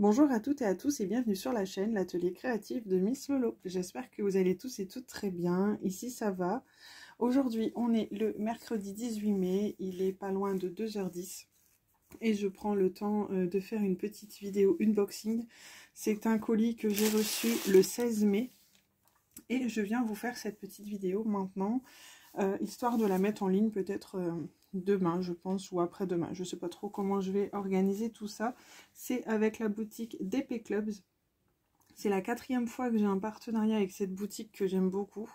Bonjour à toutes et à tous et bienvenue sur la chaîne l'atelier créatif de Miss Lolo. J'espère que vous allez tous et toutes très bien. Ici ça va. Aujourd'hui on est le mercredi 18 mai, il est pas loin de 2h10 et je prends le temps de faire une petite vidéo unboxing. C'est un colis que j'ai reçu le 16 mai et je viens vous faire cette petite vidéo maintenant, histoire de la mettre en ligne peut-être demain je pense, ou après-demain. Je sais pas trop comment je vais organiser tout ça. C'est avec la boutique DP Clubs. C'est la 4e fois que j'ai un partenariat avec cette boutique que j'aime beaucoup.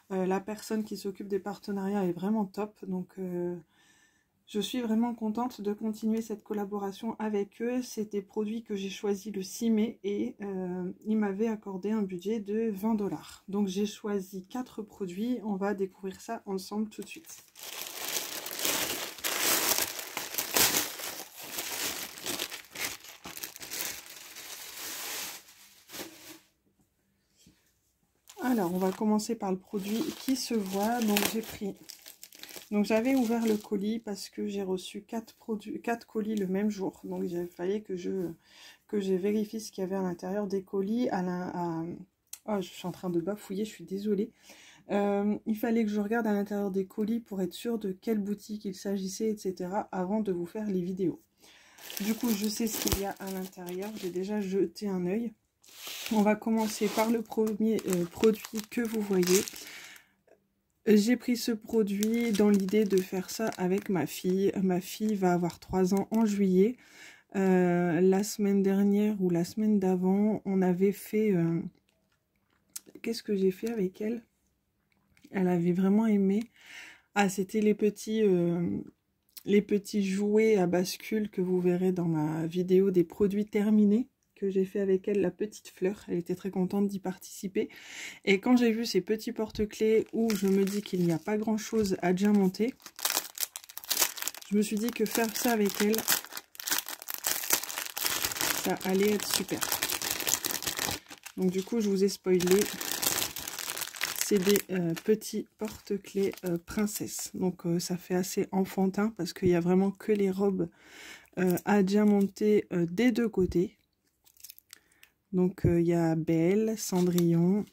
La personne qui s'occupe des partenariats est vraiment top, donc je suis vraiment contente de continuer cette collaboration avec eux. C'est des produits que j'ai choisis le 6 mai et ils m'avaient accordé un budget de 20 $. Donc j'ai choisi 4 produits, on va découvrir ça ensemble tout de suite. Alors, on va commencer par le produit qui se voit. Donc, j'ai pris... Donc, j'avais ouvert le colis parce que j'ai reçu 4 colis le même jour. Donc, il fallait que je vérifie ce qu'il y avait à l'intérieur des colis. Oh, je suis en train de bafouiller, je suis désolée. Il fallait que je regarde à l'intérieur des colis pour être sûre de quelle boutique il s'agissait, etc. avant de vous faire les vidéos. Du coup, je sais ce qu'il y a à l'intérieur. J'ai déjà jeté un œil. On va commencer par le premier produit que vous voyez. J'ai pris ce produit dans l'idée de faire ça avec ma fille. Ma fille va avoir 3 ans en juillet. La semaine dernière ou la semaine d'avant, on avait fait... Qu'est-ce que j'ai fait avec elle? Elle avait vraiment aimé. Ah, c'était les petits jouets à bascule que vous verrez dans ma vidéo des produits terminés, que j'ai fait avec elle, la petite fleur. Elle était très contente d'y participer. Et quand j'ai vu ces petits porte-clés où je me dis qu'il n'y a pas grand chose à diamanter, je me suis dit que faire ça avec elle, ça allait être super. Donc du coup, je vous ai spoilé. C'est des petits porte-clés princesse. Donc ça fait assez enfantin parce qu'il n'y a vraiment que les robes à diamanter des deux côtés. Donc, il y a Belle, Cendrillon,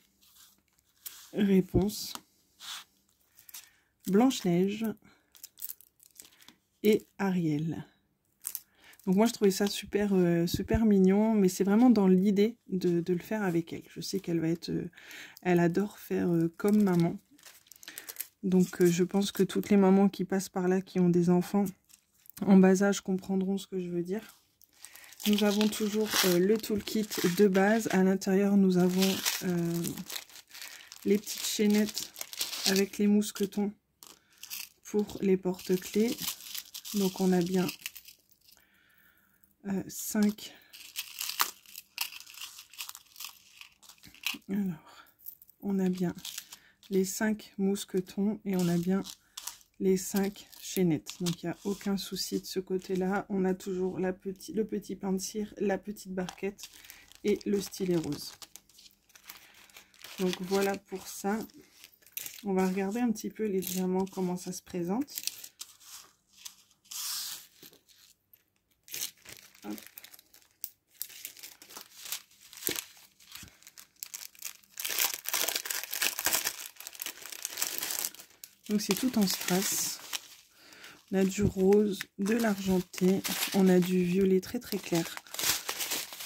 Réponse, Blanche-Neige et Ariel. Donc, moi, je trouvais ça super, super mignon, mais c'est vraiment dans l'idée de le faire avec elle. Je sais qu'elle va être... elle adore faire comme maman. Donc, je pense que toutes les mamans qui passent par là, qui ont des enfants en bas âge, comprendront ce que je veux dire. Nous avons toujours le toolkit de base. À l'intérieur, nous avons les petites chaînettes avec les mousquetons pour les porte-clés. Donc, on a bien 5. Alors, on a bien les 5 mousquetons et on a bien les 5 chaînettes. Donc, il n'y a aucun souci de ce côté-là. On a toujours le petit pain de cire, la petite barquette et le stylet rose. Donc, voilà pour ça. On va regarder un petit peu les diamants, comment ça se présente. Hop. Donc, c'est tout en strass. On a du rose, de l'argenté, on a du violet très très clair,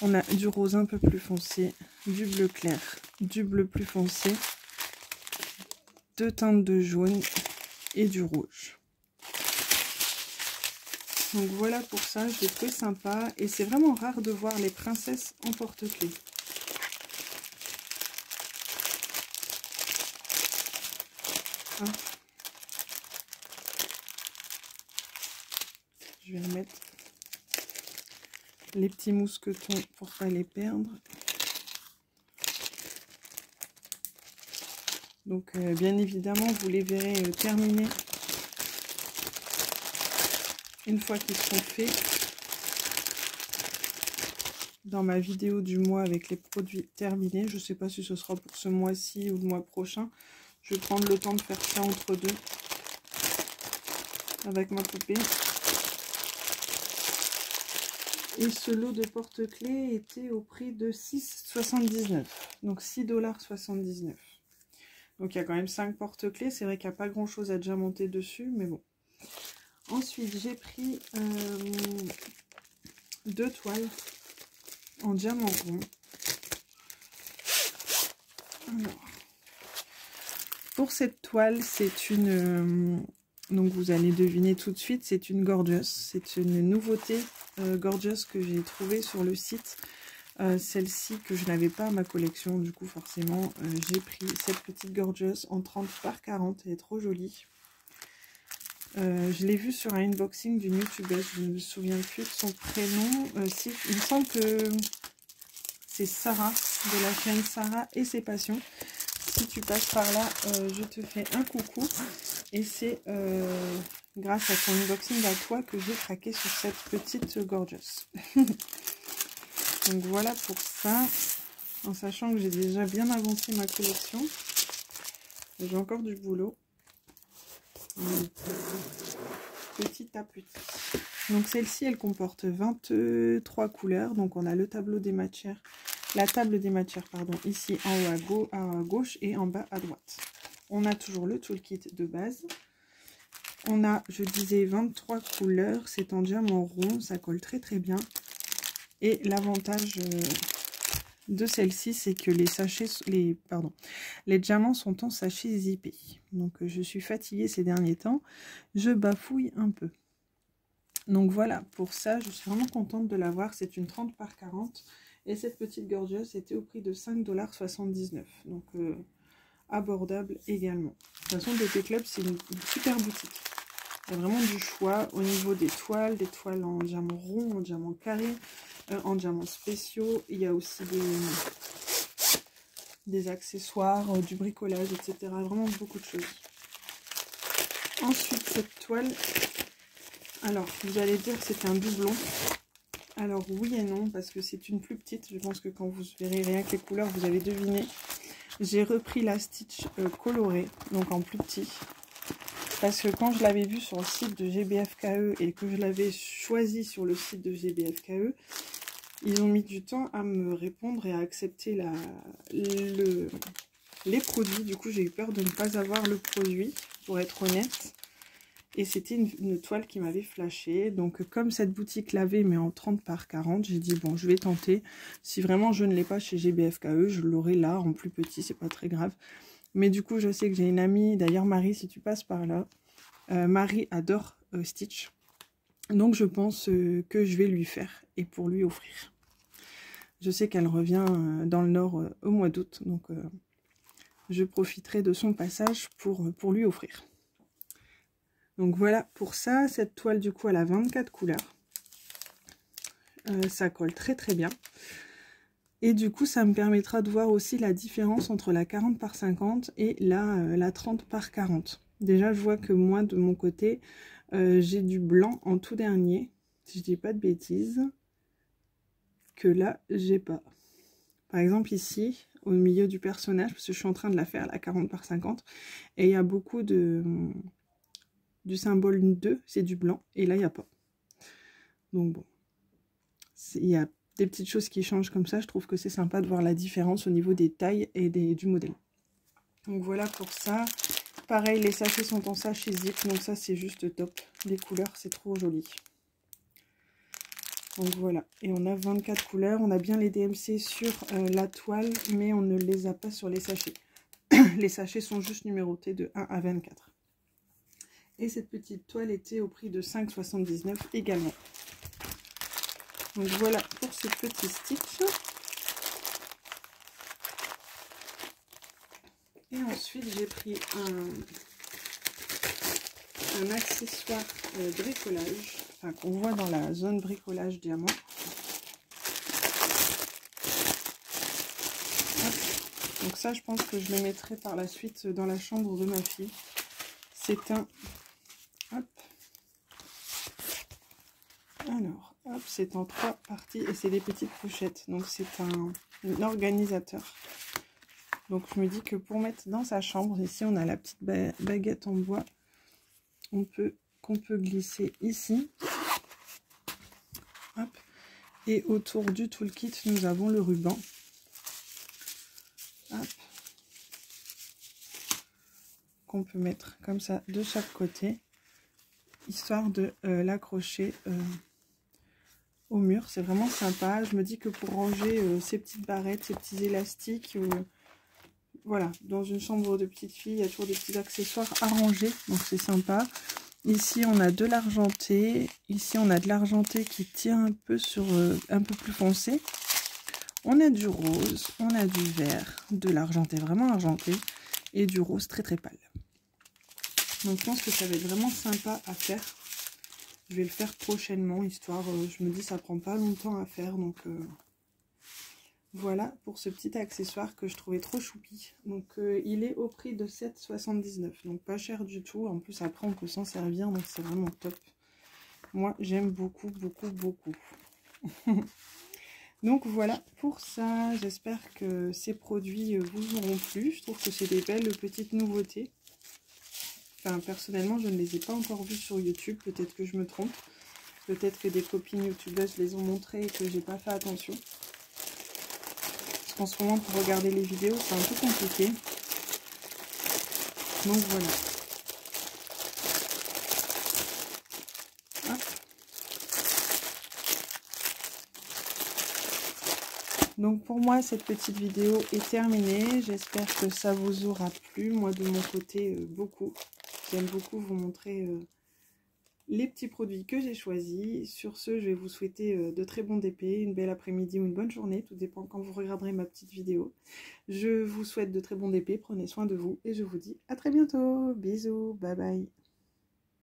on a du rose un peu plus foncé, du bleu clair, du bleu plus foncé, 2 teintes de jaune et du rouge. Donc voilà pour ça, je l'ai trouvé sympa et c'est vraiment rare de voir les princesses en porte-clés. Hein. Je vais remettre les petits mousquetons pour pas les perdre. Donc bien évidemment vous les verrez terminés une fois qu'ils seront faits dans ma vidéo du mois avec les produits terminés. Je ne sais pas si ce sera pour ce mois-ci ou le mois prochain. Je vais prendre le temps de faire ça entre deux avec ma poupée. Et ce lot de porte-clés était au prix de 6,79 $. Donc 6,79 $. Donc il y a quand même 5 porte-clés. C'est vrai qu'il n'y a pas grand chose à diamanter dessus, mais bon. Ensuite, j'ai pris 2 toiles en diamant rond. Alors, pour cette toile, c'est une... donc vous allez deviner tout de suite, c'est une Gorgeous. C'est une nouveauté Gorgeous que j'ai trouvée sur le site. Celle-ci que je n'avais pas à ma collection, du coup forcément j'ai pris cette petite Gorgeous en 30 par 40, elle est trop jolie. Je l'ai vue sur un unboxing d'une youtubeuse, je ne me souviens plus de son prénom. Si, il me semble que c'est Sarah, de la chaîne Sarah et ses passions. Si tu passes par là, je te fais un coucou. Et c'est grâce à ton unboxing à toi que j'ai craqué sur cette petite Gorgeous. Donc voilà pour ça, en sachant que j'ai déjà bien avancé ma collection. J'ai encore du boulot. Petit à petit. Donc celle-ci, elle comporte 23 couleurs. Donc on a le tableau des matières, la table des matières, pardon, ici en haut à gauche et en bas à droite. On a toujours le toolkit de base. On a, je disais, 23 couleurs. C'est en diamant rond, ça colle très très bien. Et l'avantage de celle-ci, c'est que les sachets, les diamants sont en sachets zippés. Donc je suis fatiguée ces derniers temps, je bafouille un peu. Donc voilà, pour ça, je suis vraiment contente de l'avoir. C'est une 30 par 40. Et cette petite Gorgeous était au prix de 5,79 $. Donc abordable également. De toute façon, DP Club, c'est une super boutique. Il y a vraiment du choix au niveau des toiles en diamant rond, en diamant carré, en diamants spéciaux. Il y a aussi des accessoires, du bricolage, etc. Vraiment beaucoup de choses. Ensuite, cette toile, alors vous allez dire que c'est un doublon. Alors oui et non, parce que c'est une plus petite. Je pense que quand vous verrez rien que les couleurs, vous avez deviné. J'ai repris la Stitch colorée, donc en plus petit. Parce que quand je l'avais vu sur le site de GBFKE et que je l'avais choisi sur le site de GBFKE, ils ont mis du temps à me répondre et à accepter les produits. Du coup, j'ai eu peur de ne pas avoir le produit, pour être honnête. Et c'était une toile qui m'avait flashé. Donc, comme cette boutique l'avait, mais en 30 par 40, j'ai dit, bon, je vais tenter. Si vraiment je ne l'ai pas chez GBFKE, je l'aurai là, en plus petit, c'est pas très grave. Mais du coup, je sais que j'ai une amie, d'ailleurs Marie, si tu passes par là, Marie adore Stitch. Donc je pense que je vais lui faire et pour lui offrir. Je sais qu'elle revient dans le Nord au mois d'août, donc je profiterai de son passage pour lui offrir. Donc voilà pour ça. Cette toile du coup elle a 24 couleurs. Ça colle très très bien. Et du coup ça me permettra de voir aussi la différence entre la 40 par 50 et la 30 par 40. Déjà je vois que moi de mon côté j'ai du blanc en tout dernier, si je dis pas de bêtises, que là j'ai pas. Par exemple ici au milieu du personnage, parce que je suis en train de la faire la 40 par 50, et il y a beaucoup du symbole 2, c'est du blanc, et là il n'y a pas. Donc bon, il y a des petites choses qui changent comme ça. Je trouve que c'est sympa de voir la différence au niveau des tailles et du modèle. Donc voilà pour ça. Pareil, les sachets sont en sachet zip, donc ça c'est juste top. Les couleurs, c'est trop joli. Donc voilà, et on a 24 couleurs. On a bien les DMC sur la toile, mais on ne les a pas sur les sachets. Les sachets sont juste numérotés de 1 à 24. Et cette petite toile était au prix de 5,79 € également. Donc voilà pour ce petit Stitch. Et ensuite j'ai pris un accessoire bricolage, enfin qu'on voit dans la zone bricolage diamant. Hop. Donc ça je pense que je le mettrai par la suite dans la chambre de ma fille. C'est un... Hop. Alors, hop, c'est en 3 parties et c'est des petites pochettes. Donc c'est un organisateur. Donc je me dis que pour mettre dans sa chambre, ici on a la petite baguette en bois qu'on peut glisser ici. Hop. Et autour du toolkit, nous avons le ruban. Qu'on peut mettre comme ça de chaque côté, histoire de l'accrocher au mur. C'est vraiment sympa. Je me dis que pour ranger ces petites barrettes, ces petits élastiques, voilà, dans une chambre de petite fille, il y a toujours des petits accessoires à ranger, donc c'est sympa. Ici, on a de l'argenté. Ici, on a de l'argenté qui tire un peu sur un peu plus foncé. On a du rose, on a du vert, de l'argenté vraiment argenté et du rose très très pâle. Donc je pense que ça va être vraiment sympa à faire. Je vais le faire prochainement, histoire, je me dis ça prend pas longtemps à faire. Donc voilà pour ce petit accessoire que je trouvais trop choupi. Donc il est au prix de 7,79 €. Donc pas cher du tout. En plus après on peut s'en servir, donc c'est vraiment top. Moi j'aime beaucoup, beaucoup, beaucoup. Donc voilà pour ça. J'espère que ces produits vous auront plu. Je trouve que c'est des belles petites nouveautés. Enfin, personnellement, je ne les ai pas encore vus sur YouTube. Peut-être que je me trompe. Peut-être que des copines youtubeuses les ont montrés et que j'ai pas fait attention. Parce qu'en ce moment, pour regarder les vidéos, c'est un peu compliqué. Donc voilà. Hop. Donc pour moi, cette petite vidéo est terminée. J'espère que ça vous aura plu. Moi, de mon côté, beaucoup. J'aime beaucoup vous montrer les petits produits que j'ai choisis. Sur ce, je vais vous souhaiter de très bons DP, une belle après-midi ou une bonne journée. Tout dépend quand vous regarderez ma petite vidéo. Je vous souhaite de très bons DP. Prenez soin de vous et je vous dis à très bientôt. Bisous, bye bye.